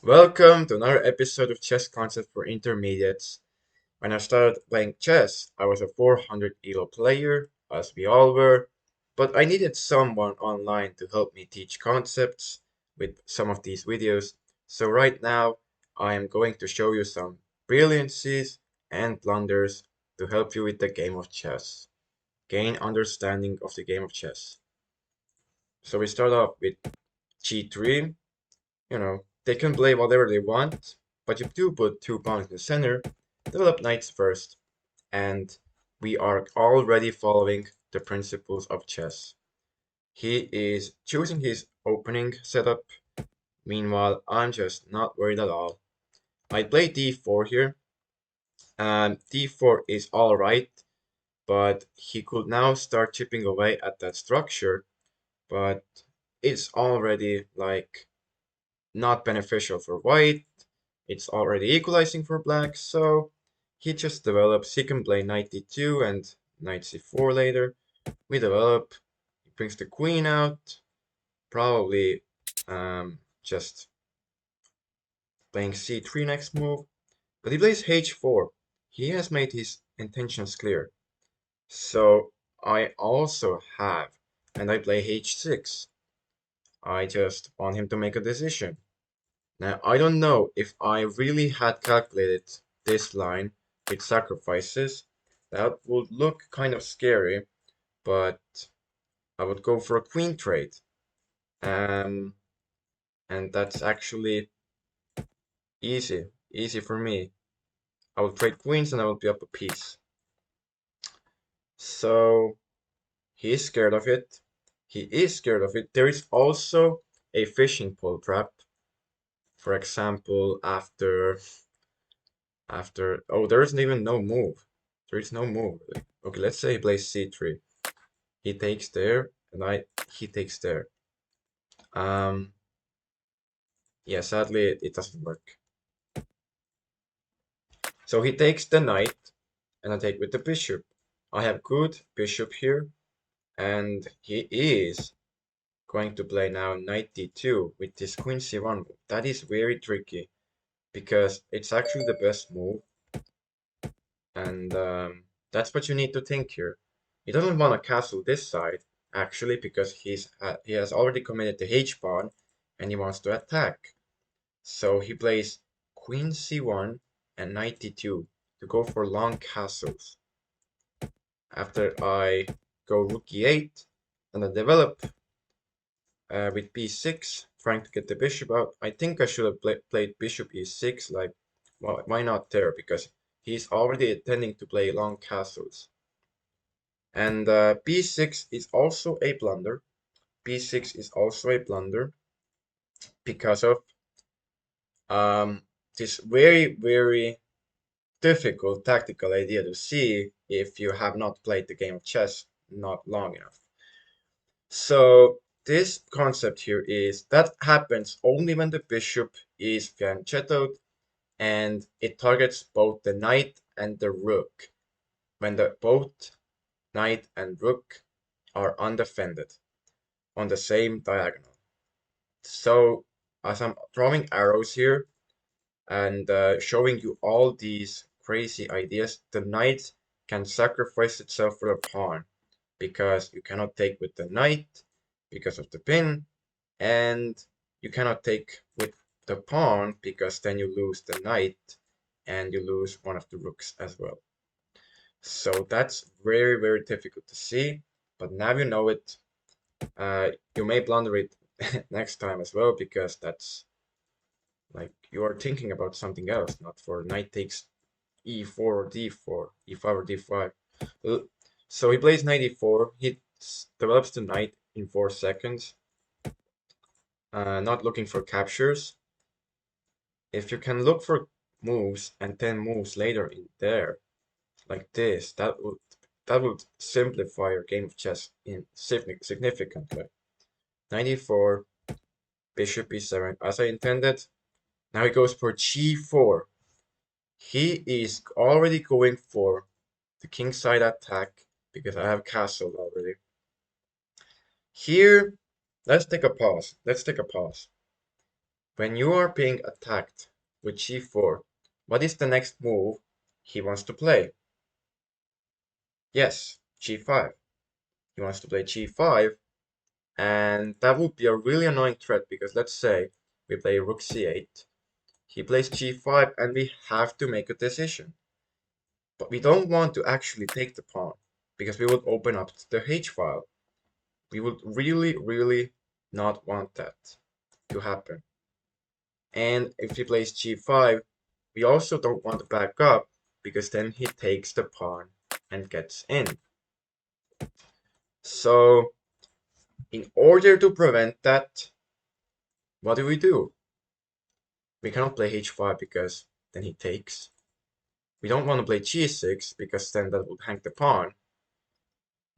Welcome to another episode of Chess Concept for Intermediates. When I started playing chess, I was a 400 ELO player, as we all were, but I needed someone online to help me teach concepts with some of these videos. So right now, I am going to show you some brilliancies and blunders to help you with the game of chess. Gain understanding of the game of chess. So we start off with g3. They can play whatever they want, but you do put two pawns in the center, develop knights first, and we are already following the principles of chess. He is choosing his opening setup. Meanwhile, I'm just not worried at all. I play d4 here, and d4 is alright, but he could now start chipping away at that structure, but it's already like not beneficial for white. It's already equalizing for black, so he just develops. He can play knight d2 and knight c4 later. We develop. He brings the queen out. Probably just playing c3 next move. But he plays h4. He has made his intentions clear. So I also have, and I play h6. I just want him to make a decision. Now, I don't know if I really had calculated this line with sacrifices. That would look kind of scary, but I would go for a queen trade. Um, and that's actually easy for me. I will trade queens and I will be up a piece. So he's scared of it. He is scared of it. There is also a fishing pole trap. For example, after oh, there isn't even no move. There is no move. Okay, let's say he plays c3. He takes there, and he takes there. Um, yeah, sadly it doesn't work. So he takes the knight, and I take with the bishop. I have good bishop here, and he is going to play now knight d2 with this queen c1 move. That is very tricky because it's actually the best move, and that's what you need to think here. He doesn't want to castle this side actually because he has already committed the h pawn, and he wants to attack. So he plays queen c1 and knight d2 to go for long castles. After I go rook e8 and I develop with b6, trying to get the bishop out. I think I should have played bishop e6, like, well, why not there? Because he's already intending to play long castles. And b6 is also a blunder. b6 is also a blunder because of this very difficult tactical idea to see if you have not played the game of chess not long enough. So this concept here is that happens only when the bishop is fianchettoed and it targets both the knight and the rook. When both knight and rook are undefended on the same diagonal. So as I'm drawing arrows here and showing you all these crazy ideas, the knight can sacrifice itself for a pawn because you cannot take with the knight because of the pin, and you cannot take with the pawn because then you lose the knight and you lose one of the rooks as well. So that's very difficult to see, but now you know it. You may blunder it next time as well because that's like you are thinking about something else, not for knight takes e4 or d4, e5 or d5. So he plays knight e4. He develops the knight in 4 seconds, not looking for captures. If you can look for moves and 10 moves later in there, like this, that would simplify your game of chess in significantly. 94, bishop e7, as I intended. Now he goes for g4. He is already going for the kingside attack because I have castle already. Here, let's take a pause. Let's take a pause. When you are being attacked with g4, what is the next move he wants to play? Yes, g5. He wants to play g5, and that would be a really annoying threat because let's say we play rook c8, he plays g5, and we have to make a decision. But we don't want to actually take the pawn because we would open up the h file. We would really, really not want that to happen. And if he plays g5, we also don't want to back up because then he takes the pawn and gets in. So in order to prevent that, what do? We cannot play h5 because then he takes. We don't want to play g6 because then that would hang the pawn.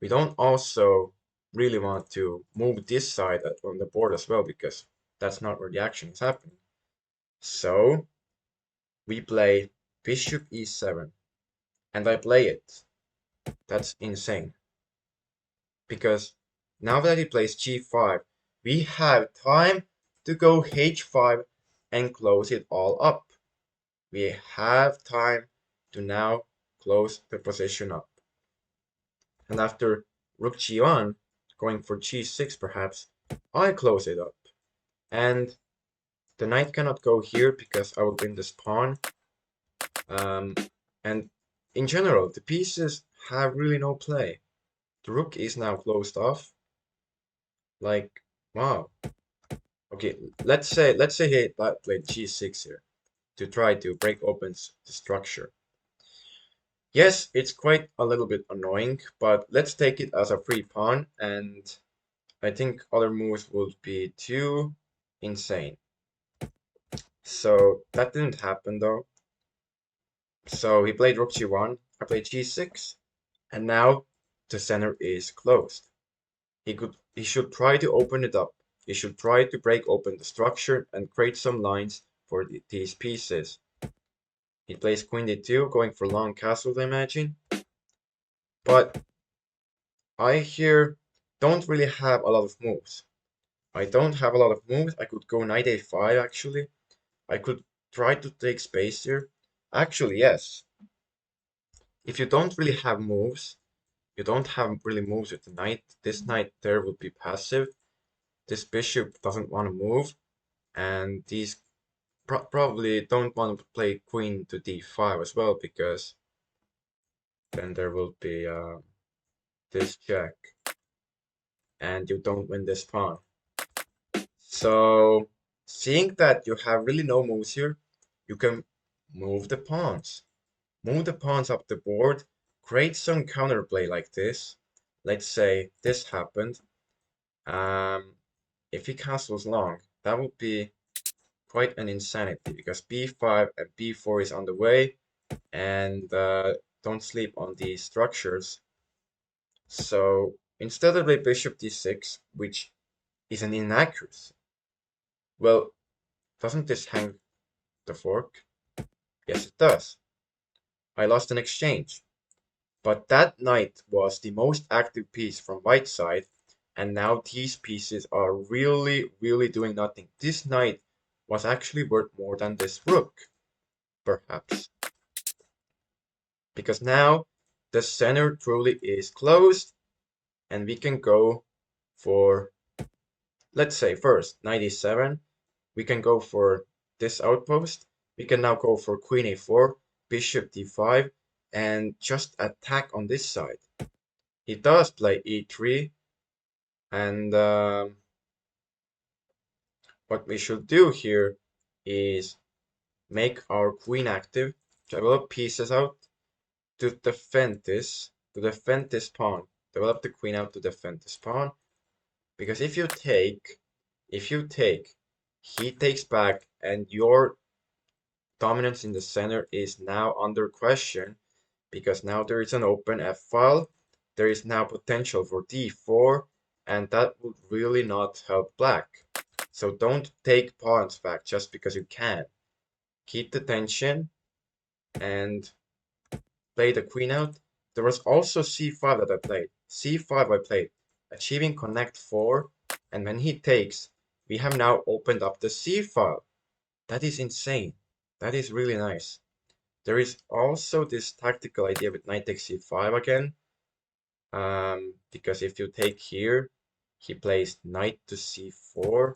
We don't also really want to move this side on the board as well because that's not where the action is happening. So we play bishop e7, and I play it. That's insane. Because now that he plays g5, we have time to go h5 and close it all up. We have time to now close the position up. And after rook g1, going for g6 perhaps, I close it up. And the knight cannot go here because I will win this pawn. And in general, the pieces have really no play. The rook is now closed off. Like, wow. Okay, let's say he played g6 here to try to break open the structure. Yes, it's quite a little bit annoying, but let's take it as a free pawn, and I think other moves would be too insane. So that didn't happen though. So he played rook g1, I played g6, and now the center is closed. He should try to open it up. He should try to break open the structure and create some lines for these pieces. He plays queen d2, going for long castles, I imagine. But I here don't really have a lot of moves. I don't have a lot of moves. I could go knight a5 actually. I could try to take space here. Actually, yes. If you don't really have moves, you don't have really moves with the knight. This knight there would be passive. This bishop doesn't want to move, and these probably don't want to play queen to d5 as well because then there will be this check, and you don't win this pawn. So, seeing that you have really no moves here, you can move the pawns. Move the pawns up the board, create some counterplay like this. Let's say this happened. If he castles long, that would be quite an insanity because b5 and b4 is on the way, and don't sleep on these structures. So instead of a bishop d6, which is an inaccuracy, well, doesn't this hang the fork? Yes, it does. I lost an exchange. But that knight was the most active piece from white side, and now these pieces are really, really doing nothing. This knight was actually worth more than this rook, perhaps. Because now the center truly is closed, and we can go for, let's say first, knight e7. We can go for this outpost. We can now go for queen a4, bishop d5, and just attack on this side. He does play e3, and what we should do here is make our queen active, develop pieces out to defend this pawn. Develop the queen out to defend this pawn. Because if you take, he takes back, and your dominance in the center is now under question because now there is an open f file. There is now potential for d4, and that would really not help black. So don't take pawns back just because you can. Keep the tension and play the queen out. There was also c5 that I played. c5 I played, achieving connect 4, and when he takes, we have now opened up the c file. That is insane. That is really nice. There is also this tactical idea with knight takes c5 again. Because if you take here, he plays knight to c4.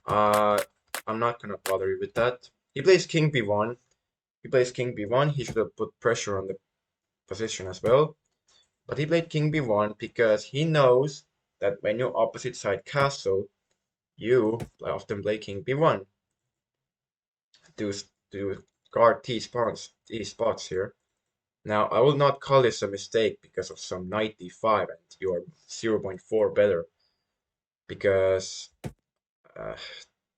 Uh, I'm not gonna bother you with that. He plays king b1. He plays king b1. He should have put pressure on the position as well. But he played king b1 because he knows that when you opposite side castle, you often play king b1 to, to guard T spots here. Now, I will not call this a mistake because of some knight d5 and you are 0.4 better because uh,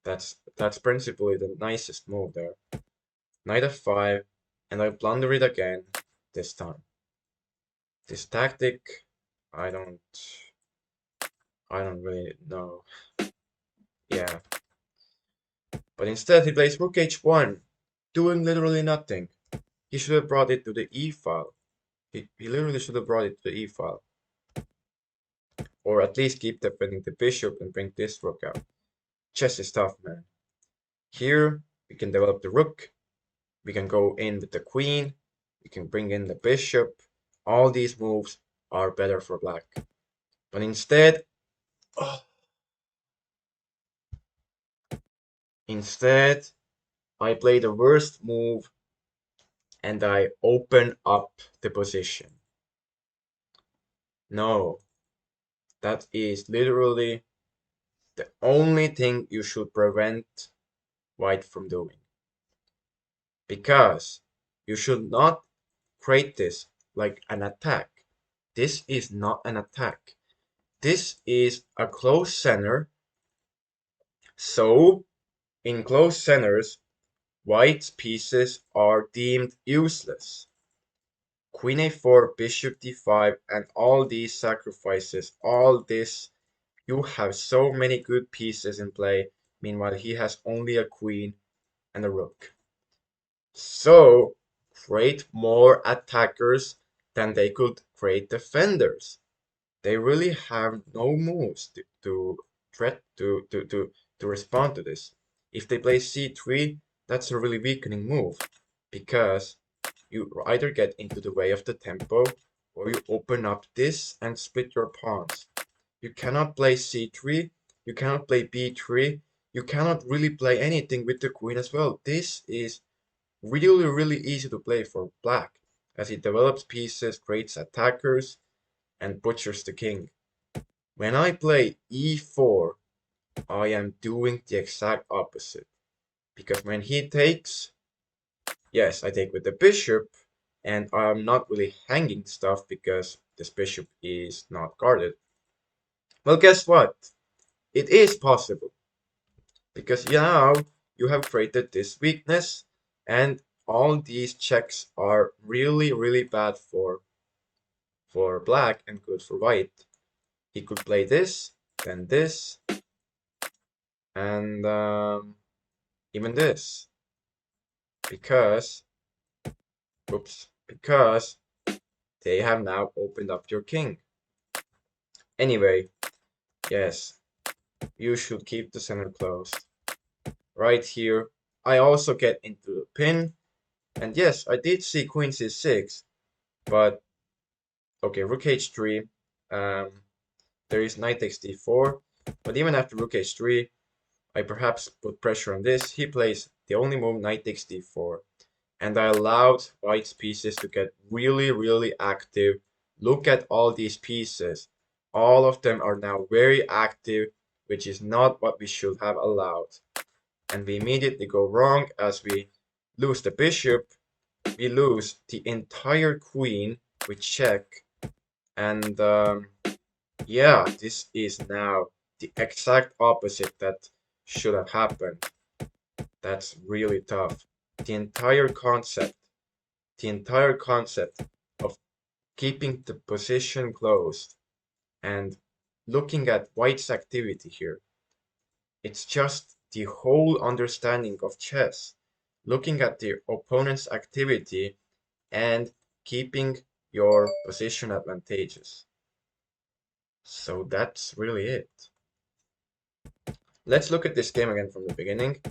that's principally the nicest move there. Knight f5 and I blunder it again this time. This tactic, I don't really know. Yeah. But instead he plays rook h1, doing literally nothing. He should have brought it to the e file. He literally should have brought it to the e file. Or at least keep defending the bishop and bring this rook out. Chess is tough, man. Here, we can develop the rook. We can go in with the queen. We can bring in the bishop. All these moves are better for black. But instead, oh, instead, I play the worst move and I open up the position. No, that is literally the only thing you should prevent white from doing. Because you should not create this like an attack. This is not an attack. This is a close center. So, in close centers, white's pieces are deemed useless. Queen a4, bishop d5, and all these sacrifices, all this, you have so many good pieces in play. Meanwhile, he has only a queen and a rook. So, create more attackers than they could create defenders. They really have no moves to respond to this. If they play c3, that's a really weakening move because you either get into the way of the tempo or you open up this and split your pawns. You cannot play c3, you cannot play b3, you cannot really play anything with the queen as well. This is really, really easy to play for black as it develops pieces, creates attackers, and butchers the king. When I play e4, I am doing the exact opposite. Because when he takes, yes, I take with the bishop, and I'm not really hanging stuff because this bishop is not guarded. Well, guess what? It is possible. Because now you have created this weakness, and all these checks are really, really bad for black and good for white. He could play this, then this, and even this. Because, oops, because they have now opened up your king. Anyway, yes, you should keep the center closed. Right here, I also get into the pin. And yes, I did see queen c6, but okay, rook h3. There is knight takes d4, but even after rook h3, I perhaps put pressure on this. He plays the only move knight takes d4, and I allowed white's pieces to get really, really active. Look at all these pieces. All of them are now very active, which is not what we should have allowed. And we immediately go wrong as we lose the bishop, we lose the entire queen with check, and yeah, this is now the exact opposite that should have happened. That's really tough. The entire concept, the entire concept of keeping the position closed and looking at white's activity here. It's just the whole understanding of chess, looking at the opponent's activity and keeping your position advantageous. So that's really it. Let's look at this game again from the beginning.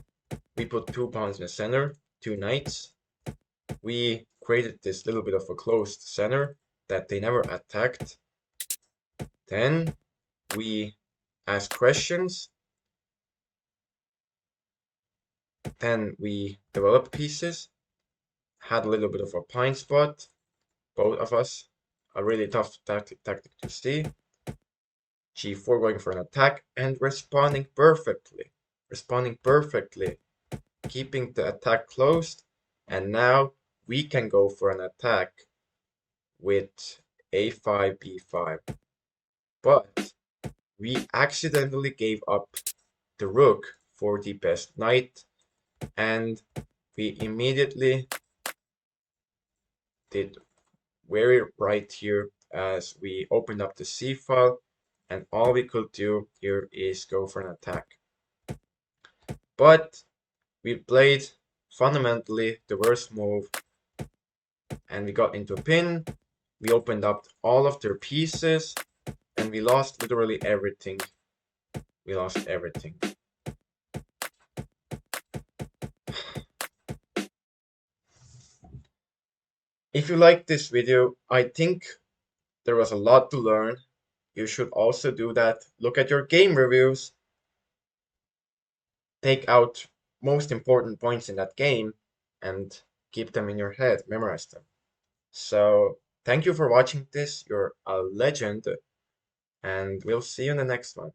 We put 2 pawns in the center, 2 knights. We created this little bit of a closed center that they never attacked. Then we asked questions. Then we developed pieces. Had a little bit of a pine spot, both of us. A really tough tactic to see. G4 going for an attack and responding perfectly. Responding perfectly. Keeping the attack closed. And now we can go for an attack with a5, b5. But we accidentally gave up the rook for the best knight. And we immediately did very right here as we opened up the c file, and all we could do here is go for an attack. But we played fundamentally the worst move, and we got into a pin. We opened up all of their pieces, and we lost literally everything. We lost everything. If you like this video, I think there was a lot to learn. You should also do that. Look at your game reviews. Take out most important points in that game and keep them in your head, memorize them. So thank you for watching this. You're a legend, and we'll see you in the next one.